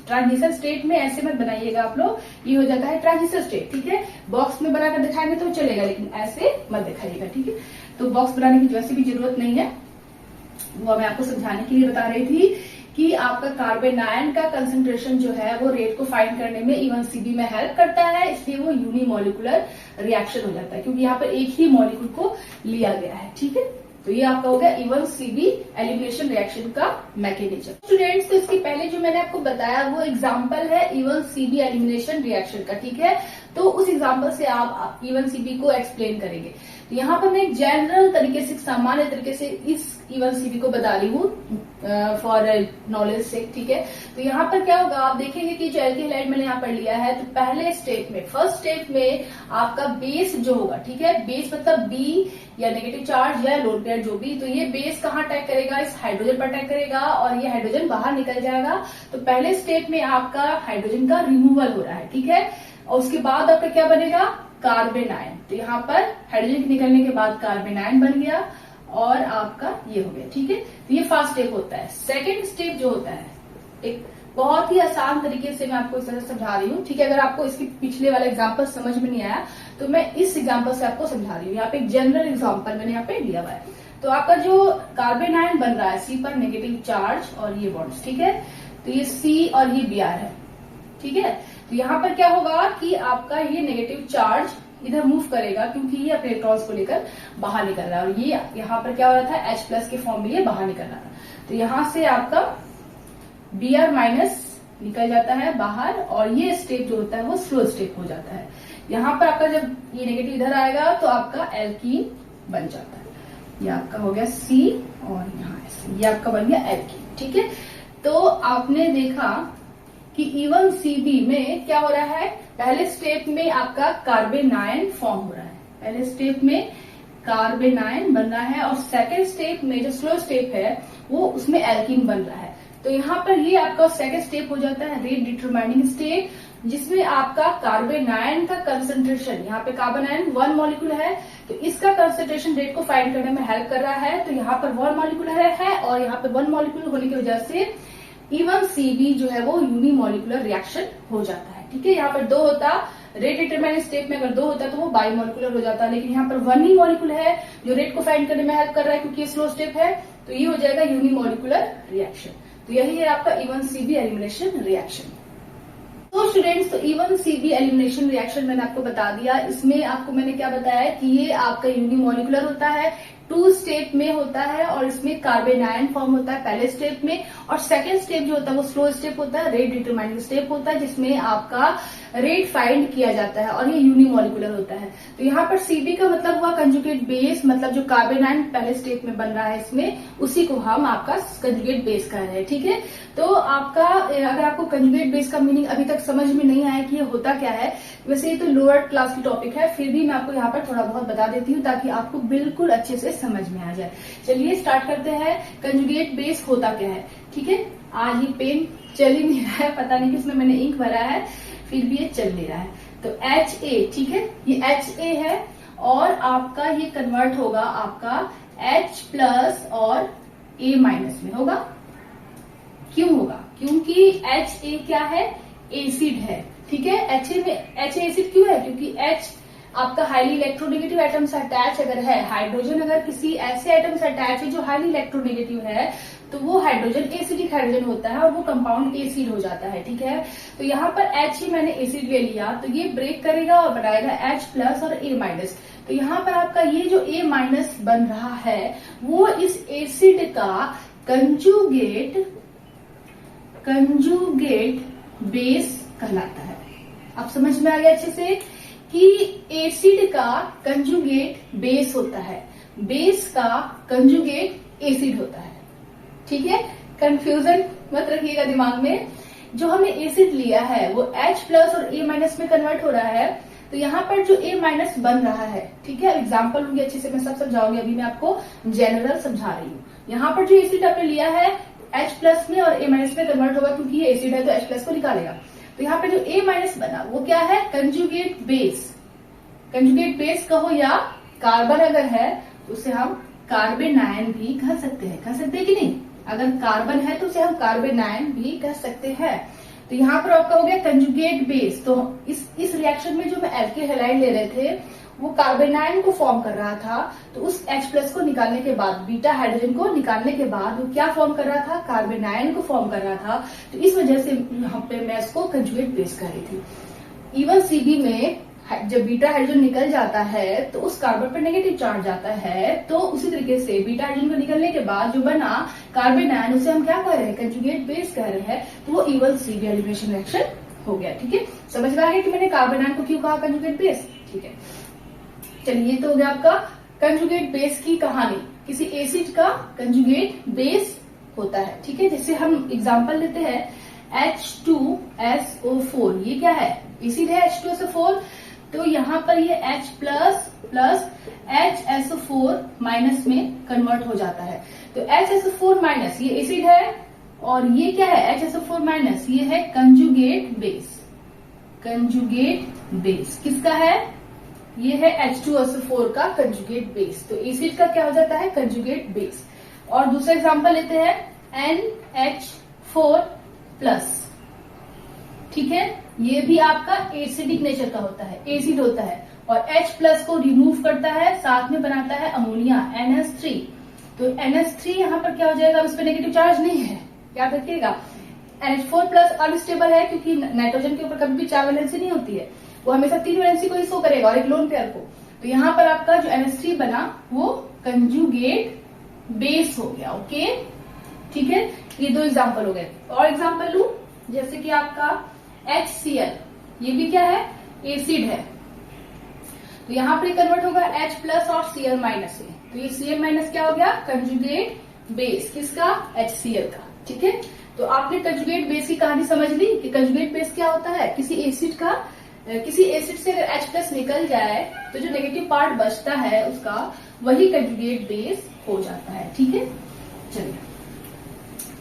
ट्रांजिशन स्टेट में ऐसे मत बनाइएगा आप लोग, ये हो जाता है ट्रांजिशन स्टेट, ठीक है। बॉक्स में बनाकर दिखाएंगे तो चलेगा, लेकिन ऐसे मत दिखाइएगा, ठीक है। तो बॉक्स बनाने की वैसे भी जरूरत नहीं है, वो मैं आपको समझाने के लिए बता रही थी कि आपका कार्बन आयन का कंसंट्रेशन जो है वो रेट को फाइंड करने में E1CB में हेल्प करता है, इसलिए वो यूनिमॉलिक्यूलर रिएक्शन हो जाता है, क्योंकि यहाँ पर एक ही मॉलिक्यूल को लिया गया है, ठीक है। तो ये आपका हो गया E1CB एलिमिनेशन रिएक्शन का मैकेनिज्म। स्टूडेंट्स, तो इसके पहले जो मैंने आपको बताया वो एग्जांपल है E1CB एलिमिनेशन रिएक्शन का, ठीक है। तो उस एग्जांपल से आप E1CB को एक्सप्लेन करेंगे। तो यहाँ पर मैं जनरल तरीके से, सामान्य तरीके से इस E1CB को बता रही हूँ फॉर नॉलेज से, ठीक है। तो यहाँ पर क्या होगा, आप देखेंगे कि जो एल्किल हैलाइड मैंने यहाँ पर लिया है, तो पहले स्टेप में, फर्स्ट स्टेप में आपका बेस जो होगा, ठीक है, बेस मतलब B या नेगेटिव चार्ज या लोन पेयर जो भी, तो ये बेस कहाँ अटैक करेगा, इस हाइड्रोजन पर अटैक करेगा और ये हाइड्रोजन बाहर निकल जाएगा। तो पहले स्टेप में आपका हाइड्रोजन का रिमूवल हो रहा है, ठीक है। और उसके बाद आपका क्या बनेगा, कार्बन आयन। तो यहाँ पर हाइड्रोजन निकलने के बाद कार्बन आयन बन गया और आपका ये हो गया, ठीक है। तो ये फर्स्ट स्टेप होता है। सेकेंड स्टेप जो होता है, एक बहुत ही आसान तरीके से मैं आपको इस तरह समझा रही हूँ, ठीक है। अगर आपको इसके पिछले वाला एग्जाम्पल समझ में नहीं आया तो मैं इस एग्जाम्पल से आपको समझा रही हूँ। यहाँ पे एक जनरल एग्जाम्पल मैंने यहाँ पे लिया हुआ है। तो आपका जो कार्बन आयन बन रहा है, C पर नेगेटिव चार्ज और ये बॉन्ड्स, ठीक है। तो ये C और ये Br है, ठीक है। तो यहाँ पर क्या होगा कि आपका ये नेगेटिव चार्ज इधर मूव करेगा, क्योंकि ये अपने इलेक्ट्रॉन्स को लेकर बाहर निकल रहा है, और ये यहाँ पर क्या हो रहा था, H+ के फॉर्म में ये बाहर निकल रहा था। तो यहाँ से आपका Br- निकल जाता है बाहर, और ये स्टेप जो होता है वो स्लो स्टेप हो जाता है। यहाँ पर आपका जब ये नेगेटिव इधर आएगा तो आपका एल्कीन बन जाता है। ये आपका हो गया C और यहाँ S, ये आपका बन गया एल्कीन, ठीक है। तो आपने देखा कि E1CB में क्या हो रहा है, पहले स्टेप में आपका कार्बन आयन फॉर्म हो रहा है, पहले स्टेप में कार्बन आयन बन रहा है, और सेकेंड स्टेप में जो स्लो स्टेप है वो उसमें एल्कीन बन रहा है। तो यहाँ पर ये आपका सेकेंड स्टेप हो जाता है रेट डिटरमाइनिंग स्टेप, जिसमें आपका कार्बन आयन का कंसंट्रेशन, यहाँ पे कार्बन आयन 1 मॉलिक्यूल है, तो इसका कंसंट्रेशन रेट को फाइंड करने में हेल्प कर रहा है। तो यहाँ पर 1 मॉलिक्यूल है और यहाँ पे 1 मॉलिक्यूल होने की वजह से E1CB जो है वो यूनिमॉलिक्यूलर रिएक्शन हो जाता है, ठीक है। यहाँ पर 2 होता, रेट डिटरमाइनिंग स्टेप में अगर 2 होता तो वो बाइमॉलिक्यूलर हो जाता, लेकिन यहाँ पर 1 ही मॉलिक्यूल है जो रेट को फाइंड करने में हेल्प कर रहा है, क्योंकि ये स्लो स्टेप है। तो ये हो जाएगा यूनिमॉलिक्यूलर रिएक्शन। तो यही है आपका E1CB एलिमिनेशन रिएक्शन। तो स्टूडेंट्स, तो E1CB एलिमिनेशन रिएक्शन मैंने आपको बता दिया। इसमें आपको मैंने क्या बताया कि ये आपका यूनिमॉलिक्यूलर होता है, 2 स्टेप में होता है, और इसमें कार्बन आयन फॉर्म होता है पहले स्टेप में, और सेकेंड स्टेप जो होता है वो स्लो स्टेप होता है, रेट डिटरमाइनिंग स्टेप होता है, जिसमें आपका रेट फाइंड किया जाता है, और ये यूनिमॉलिक्यूलर होता है। तो यहाँ पर CB का मतलब हुआ कंजुगेट बेस, मतलब जो कार्बन आयन पहले स्टेप में बन रहा है इसमें, उसी को हम आपका कंजुगेट बेस कह रहे हैं, ठीक है। तो आपका, अगर आपको कंजुगेट बेस का मीनिंग अभी तक समझ में नहीं आया कि ये होता क्या है, वैसे ये तो लोअर क्लास की टॉपिक है, फिर भी मैं आपको यहाँ पर थोड़ा बहुत बता देती हूँ ताकि आपको बिल्कुल अच्छे से समझ में आ जाए। चलिए स्टार्ट करते हैं, कंजुगेट बेस होता क्या है, ठीक है। आज ये पेन चल ही नहीं रहा है, पता नहीं किसमें मैंने इंक भरा है, फिर भी ये चल नहीं रहा है। तो HA, ठीक है, ये HA है और आपका ये कन्वर्ट होगा आपका H प्लस और A माइनस में होगा। क्यों होगा? क्योंकि HA क्या है? एसिड है, ठीक है। HA एसिड क्यों है? क्योंकि H आपका हाईली इलेक्ट्रोनेगेटिव एटम से अटैच अगर है, हाइड्रोजन अगर किसी ऐसे एटम से अटैच है जो हाईली इलेक्ट्रोनेगेटिव है, तो वो हाइड्रोजन एसिडिक हाइड्रोजन होता है और वो कंपाउंड एसिड हो जाता है, ठीक है। तो यहाँ पर H ही मैंने एसिड ले लिया, तो ये ब्रेक करेगा और बनाएगा H प्लस और A माइनस। तो यहाँ पर आपका ये जो A माइनस बन रहा है वो इस एसिड का कंजुगेट बेस कहलाता है। आप समझ में आ गया अच्छे से कि एसिड का कंजुगेट बेस होता है, बेस का कंजुगेट एसिड होता है, ठीक है। कंफ्यूजन मत रखिएगा दिमाग में। जो हमने एसिड लिया है वो H प्लस और A माइनस में कन्वर्ट हो रहा है, तो यहाँ पर जो A माइनस बन रहा है, ठीक है, एग्जाम्पल लूंगी अच्छे से, मैं सब समझाऊंगी, अभी मैं आपको जनरल समझा रही हूँ। यहाँ पर जो एसिड आपने लिया है H प्लस में और A माइनस में कन्वर्ट होगा, क्योंकि ये एसिड है तो H प्लस को निकालेगा। तो यहाँ पे जो A माइनस बना वो क्या है? Conjugate base. कंजुगेट बेस कहो या कार्बन अगर है तो उसे हम कार्बेनायन भी कह सकते हैं कि नहीं? अगर कार्बन है तो उसे हम कार्बेनायन भी कह सकते हैं। तो यहाँ पर आपका हो गया कंजुगेट बेस। तो इस रिएक्शन में जो मैं एल्किल हैलाइड ले रहे थे वो कार्बेनायन को फॉर्म कर रहा था, तो उस H प्लस को निकालने के बाद, बीटा हाइड्रोजन को निकालने के बाद वो क्या फॉर्म कर रहा था? कार्बेनायन को फॉर्म कर रहा था। तो इस वजह से यहाँ पे मैं इसको कंजुगेट बेस कर रही थी। इवन सीबी में जब बीटा हाइड्रोजन निकल जाता है तो उस कार्बन पर नेगेटिव चार्ज जाता है, तो उसी तरीके से बीटा हाइड्रोजन को निकलने के बाद जो बना कार्बेनायन उसे हम क्या कह रहे हैं? कंजुगेट बेस कह रहे हैं। तो वो इवन सीबी एलिमिनेशन रिएक्शन हो गया, ठीक है। समझ में आ गया कि मैंने कार्बेनायन को क्यों कहा कंजुगेट बेस? ठीक है, चलिए ये तो हो गया आपका कंजुगेट बेस की कहानी। किसी एसिड का कंजुगेट बेस होता है, ठीक है। जैसे हम एग्जांपल लेते हैं H2SO4, ये क्या है? एसिड है H2SO4, तो यहाँ पर ये H plus plus HSO4 minus में कन्वर्ट हो जाता है। तो HSO4 माइनस ये एसिड है और ये क्या है? HSO4 माइनस ये है कंजुगेट बेस। कंजुगेट बेस किसका है? ये है H2SO4 का कंजुगेट बेस। तो एसिड का क्या हो जाता है? Conjugate base. और दूसरा एग्जांपल लेते हैं NH4 प्लस, ठीक है। ये भी आपका एसिडिक नेचर का होता है, एसिड होता है और H प्लस को रिमूव करता है, साथ में बनाता है अमोनिया NH3। तो NH3 यहाँ पर क्या हो जाएगा? इस पर नेगेटिव चार्ज नहीं है, याद रखिएगा। NH4 प्लस अनस्टेबल है क्योंकि नाइट्रोजन के ऊपर कभी भी 4 वैलेंसी नहीं होती है, वो हमेशा 3 वैलेंसी को ही शो करेगा और एक लोन पेयर को। तो यहाँ पर आपका जो NH3 बना वो कंजुगेट बेस हो गया, ओके, ठीक है। ये 2 एग्जाम्पल हो गए। और एग्जाम्पल लू, जैसे कि आपका HCl, ये भी क्या है? एसिड है। तो यहाँ पर कन्वर्ट होगा H प्लस और Cl माइनस में। तो ये Cl माइनस क्या हो गया? कंजुगेट बेस किसका? HCl का, ठीक है। तो आपने कंजुगेट बेस की कहानी समझ ली कि कंजुगेट बेस क्या होता है। किसी एसिड से अगर H प्लस निकल जाए तो जो नेगेटिव पार्ट बचता है उसका, वही कंजुगेट बेस हो जाता है, ठीक है। चलिए,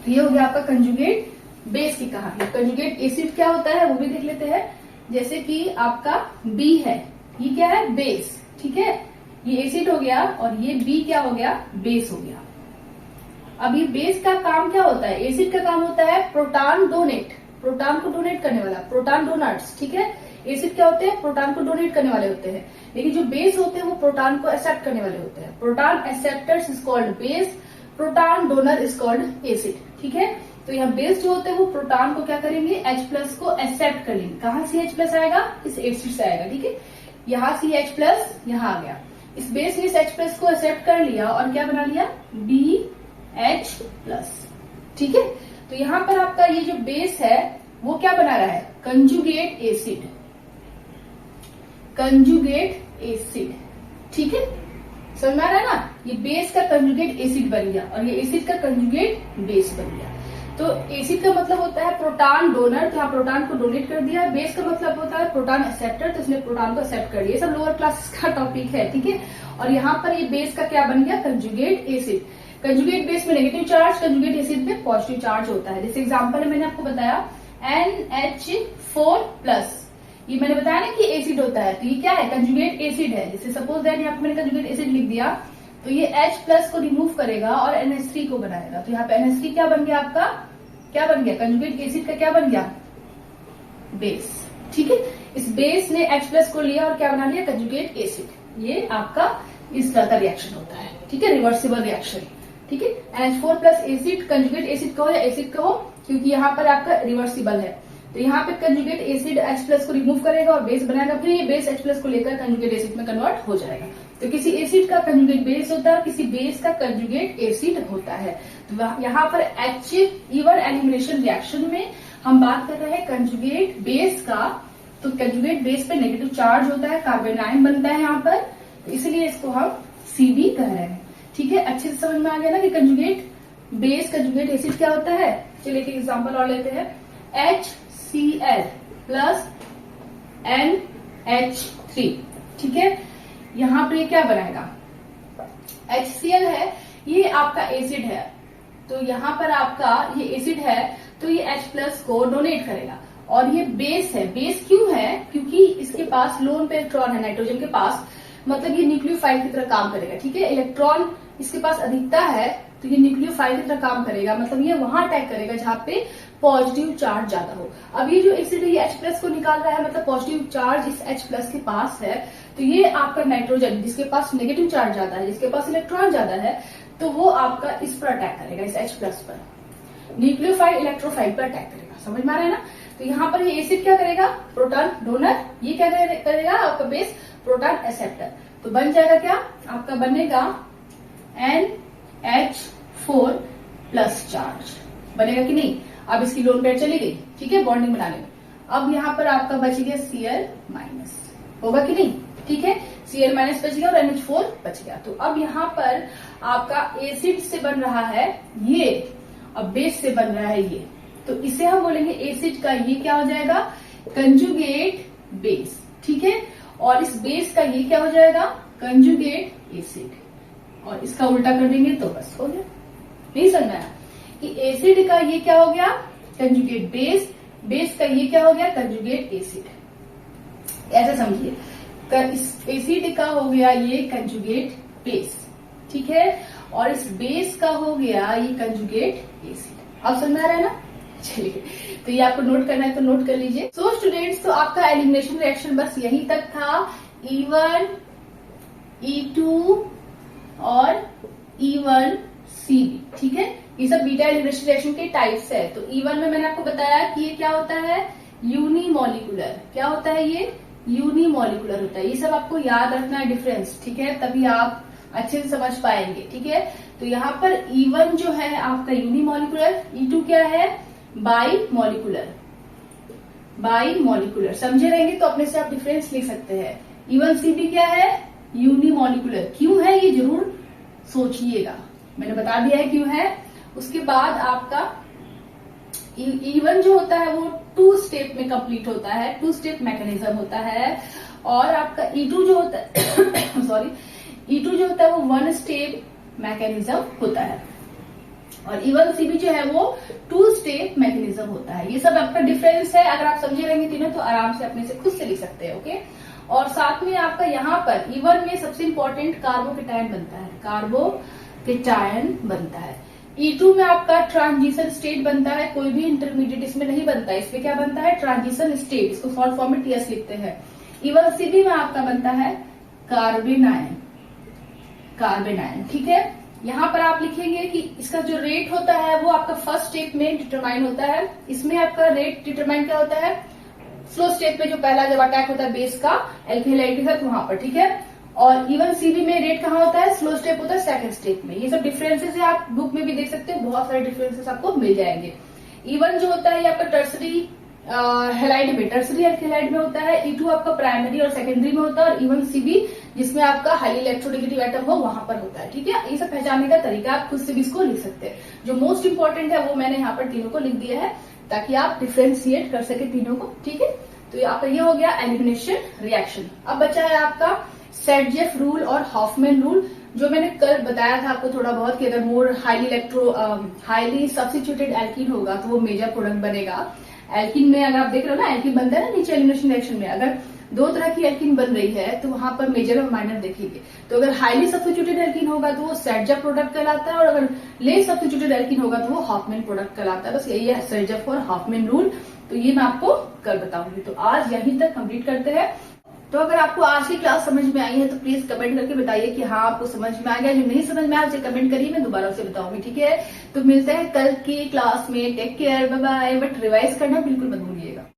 तो ये हो गया आपका कंजुगेट बेस की कहानी। कंजुगेट एसिड क्या होता है वो भी देख लेते हैं। जैसे कि आपका B है, ये क्या है? बेस, ठीक है। ये एसिड हो गया और ये B क्या हो गया? बेस हो गया। अब ये बेस का काम क्या होता है? एसिड का काम होता है प्रोटॉन डोनेट, प्रोटॉन को डोनेट करने वाला, प्रोटॉन डोनर्स, ठीक है। एसिड क्या होते हैं? प्रोटॉन को डोनेट करने वाले होते हैं, लेकिन जो बेस होते हैं वो प्रोटॉन को एक्सेप्ट करने वाले होते हैं। Proton acceptors is called base, proton donor is called acid, ठीक है। तो यहाँ बेस जो होते हैं वो प्रोटॉन को क्या करेंगे? H प्लस को एक्सेप्ट कर लेंगे। कहाँ से H प्लस आएगा? इस एसिड से आएगा, ठीक है। यहाँ से H प्लस यहाँ आ गया, इस बेस ने इस H प्लस को एक्सेप्ट कर लिया और क्या बना लिया? BH प्लस, ठीक है। तो यहाँ पर आपका ये जो बेस है वो क्या बना रहा है? कंजुगेट एसिड, कंजुगेट एसिड, ठीक है। समझ में आ रहा है ना? ये बेस का कंजुगेट एसिड बन गया और ये एसिड का कंजुगेट बेस बन गया। तो एसिड का मतलब होता है प्रोटॉन डोनर, तो यहाँ प्रोटॉन को डोनेट कर दिया। बेस का मतलब होता है प्रोटॉन एक्सेप्टर, तो इसने प्रोटॉन को एक्सेप्ट कर दिया। सब लोअर क्लास का टॉपिक है, ठीक है। और यहाँ पर ये बेस का क्या बन गया? Conjugate acid. कंजुगेट बेस में नेगेटिव चार्ज, कंजुगेट एसिड में पॉजिटिव चार्ज होता है। जैसे एग्जाम्पल मैंने आपको बताया NH4 प्लस, ये मैंने बताया ना कि एसिड होता है, तो ये क्या है, कंजुगेट एसिड है। जैसे सपोज दैट यहाँ पे मैंने कंजुगेट एसिड लिख दिया, तो ये H+ को रिमूव करेगा और NH3 को बनाएगा। तो यहाँ पे NH3 क्या बन गया आपका, क्या बन गया, कंजुगेट एसिड का क्या बन गया, बेस। ठीक है, इस बेस ने H+ को लिया और क्या बना लिया, कंजुगेट एसिड। ये आपका इस तरह का रिएक्शन होता है। ठीक है, रिवर्सिबल रिएक्शन। ठीक है, NH4+ एसिड, कंजुगेट एसिड कहो या एसिड कहो, क्योंकि यहाँ पर आपका रिवर्सिबल है। तो यहाँ पे कंजुगेट एसिड H+ को रिमूव करेगा और बेस बनाएगा, फिर ये बेस H+ को लेकर कंजुगेट एसिड में कन्वर्ट हो जाएगा। तो किसी एसिड का कंजुगेट बेस होता है और किसी बेस का कंजुगेट एसिड होता है। तो यहाँ पर H इवन एलिमिनेशन रिएक्शन में हम बात कर रहे हैं कंजुगेट बेस का। तो कंजुगेट बेस पे नेगेटिव चार्ज होता है, कार्बन आयन बनता है यहाँ पर, तो इसलिए इसको हम Cb कह रहे हैं। ठीक है, अच्छे से समझ में आ गया ना कि कंजुगेट बेस कंजुगेट एसिड क्या होता है। चलिए एक एग्जांपल और लेते हैं, HCl प्लस NH3। ठीक है, यहाँ पे क्या बनाएगा, HCl है, ये आपका एसिड है, तो यहाँ पर आपका ये एसिड है, तो ये H+ को डोनेट करेगा। और ये बेस है, बेस क्यों है, क्योंकि इसके पास लोन पे इलेक्ट्रॉन है नाइट्रोजन के पास, मतलब ये न्यूक्लियोफाइल की तरह काम करेगा। ठीक है, इलेक्ट्रॉन इसके पास अधिकता है, तो ये न्यूक्लियोफाइल की तरह काम करेगा, मतलब ये वहां अटैक करेगा जहां पे पॉजिटिव चार्ज ज्यादा हो। अब ये जो एसिड है ये H+ को निकाल रहा है, मतलब पॉजिटिव चार्ज इस H+ के पास है, तो ये आपका नाइट्रोजन जिसके पास नेगेटिव चार्ज ज्यादा है, जिसके पास इलेक्ट्रॉन ज्यादा है, तो वो आपका इस पर अटैक करेगा, इस H+ पर, न्यूक्लियोफाइल इलेक्ट्रोफाइल पर अटैक करेगा। समझ में आ रहा है ना। तो यहाँ पर ये एसिड क्या करेगा, प्रोटॉन डोनर, ये क्या करेगा आपका बेस प्रोटॉन एक्सेप्टर। तो बन जाएगा क्या, आपका बनेगा NH4+ चार्ज, बनेगा कि नहीं। अब इसकी लोन पेयर चली गई, ठीक है, बॉन्डिंग बनाने में। अब यहाँ पर आपका बच गया Cl-, होगा कि नहीं। ठीक है, Cl- बच गया और NH4 बच गया। तो अब यहाँ पर आपका एसिड से बन रहा है ये, अब बेस से बन रहा है ये, तो इसे हम बोलेंगे एसिड का ये क्या हो जाएगा, कंजुगेट बेस। ठीक है, और इस बेस का ये क्या हो जाएगा, कंजुगेट एसिड, और इसका उल्टा कर देंगे तो बस हो गया। नहीं समझना है कि एसिड का ये क्या हो गया, कंजुगेट बेस, बेस का ये क्या हो गया, कंजुगेट एसिड। ऐसे समझिए, इस एसिड का हो गया ये कंजुगेट बेस, ठीक है, और इस बेस का हो गया ये कंजुगेट एसिड। अब समझ आ रहा है ना। चलिए, तो ये आपको नोट करना है तो नोट कर लीजिए। सो स्टूडेंट्स, तो आपका एलिमिनेशन रिएक्शन बस यहीं तक था, E1, E2 और E1CB। ठीक है, ये सब बीटा एलिमिनेशन रिएक्शन के टाइप्स है। तो E1 में मैंने आपको बताया कि ये क्या होता है, यूनिमोलिकुलर। क्या होता है ये, यूनिमोलिकुलर होता है। ये सब आपको याद रखना है डिफरेंस, ठीक है, तभी आप अच्छे से समझ पाएंगे। ठीक है, तो यहाँ पर E1 जो है आपका यूनिमोलिकुलर, E2 क्या है, बाई मॉलिकुलर। समझे रहेंगे तो अपने से आप डिफरेंस लिख सकते हैं। E1CB क्या है, यूनिमोलिकुलर। क्यों है ये जरूर सोचिएगा, मैंने बता दिया है क्यों है। उसके बाद आपका E1 जो होता है वो 2 स्टेप में कंप्लीट होता है, 2 स्टेप मैकेनिज्म होता है। और आपका E2 जो होता है सॉरी, E2 जो होता है वो 1 स्टेप मैकेनिज्म होता है, और E1CB जो है वो 2 स्टेप मैकेनिज्म होता है। ये सब आपका डिफरेंस है, अगर आप समझे रहेंगे तीनों तो आराम से अपने से खुद से लिख सकते हैं। ओके, और साथ में आपका यहाँ पर E1 में सबसे इंपॉर्टेंट कार्बोकेटायन बनता है, कार्बोकेटायन बनता है। E2 में आपका ट्रांजिशन स्टेट बनता है, कोई भी इंटरमीडिएट इसमें नहीं बनता है। इसमें क्या बनता है, ट्रांजिशन स्टेट, इसको शॉर्ट फॉर्म में TS लिखते हैं। E1CB में आपका बनता है कार्बन आयन। ठीक है, यहाँ पर आप लिखेंगे कि इसका जो रेट होता है वो आपका फर्स्ट स्टेप में डिटरमाइन होता है। इसमें आपका रेट डिटरमाइन क्या होता है, स्लो स्टेप में जो पहला जब अटैक होता है बेस का एल्किल हाइड के साथ वहां पर। ठीक है, और E1CB में रेट कहाँ होता है, स्लो स्टेप होता है सेकंड स्टेप में। ये सब डिफरेंसेस है, आप बुक में भी देख सकते हो, बहुत सारे डिफरेंसेस आपको मिल जाएंगे। E1 जो होता है ये आपका टर्सरी हेलाइड में, टर्सरी हेलाइड में होता है। E2 आपका प्राइमरी और सेकेंडरी में होता है, और E1CB जिसमें आपका हाईली इलेक्ट्रोनेगेटिव एटम हो वहां पर होता है। ठीक है, ये सब पहचानने का तरीका आप खुद से भी इसको लिख सकते हैं। जो मोस्ट इंपॉर्टेंट है वो मैंने यहाँ पर तीनों को लिख दिया है ताकि आप डिफ्रेंशिएट कर सके तीनों को। ठीक है, तो आपका ये हो गया एलिमिनेशन रिएक्शन। अब बचा है आपका सेटजेफ रूल और हॉफमैन रूल, जो मैंने कल बताया था आपको थोड़ा बहुत कि अगर मोर हाईली सब्स्टिट्यूटेड एल्कीन होगा तो वो मेजर प्रोडक्ट बनेगा, एल्किन में अगर आप देख रहे हो ना, एल्किन बनता है ना नीचे एलिमिनेशन रिएक्शन में, अगर दो तरह की एल्किन बन रही है तो वहां पर मेजर और माइनर देखेंगे। तो अगर हाईली सब्स्टिट्यूटेड एल्किन होगा तो वो सेटजप प्रोडक्ट कहलाता है, और अगर लेस सब्स्टिट्यूटेड एल्किन होगा तो वो हॉफमैन प्रोडक्ट कहलाता है। बस यही है सेटजप और हॉफमैन रूल। तो ये मैं आपको कल बताऊंगी। तो आज यहीं तक कंप्लीट करते हैं। तो अगर आपको आज की क्लास समझ में आई है तो प्लीज कमेंट करके बताइए कि हाँ आपको समझ में आ गया। जो नहीं समझ में आया उसे कमेंट करिए, मैं दोबारा उसे बताऊंगी, ठीक है। तो मिलते हैं कल की क्लास में। Take care, bye bye. But revise करना बिल्कुल मत भूलिएगा।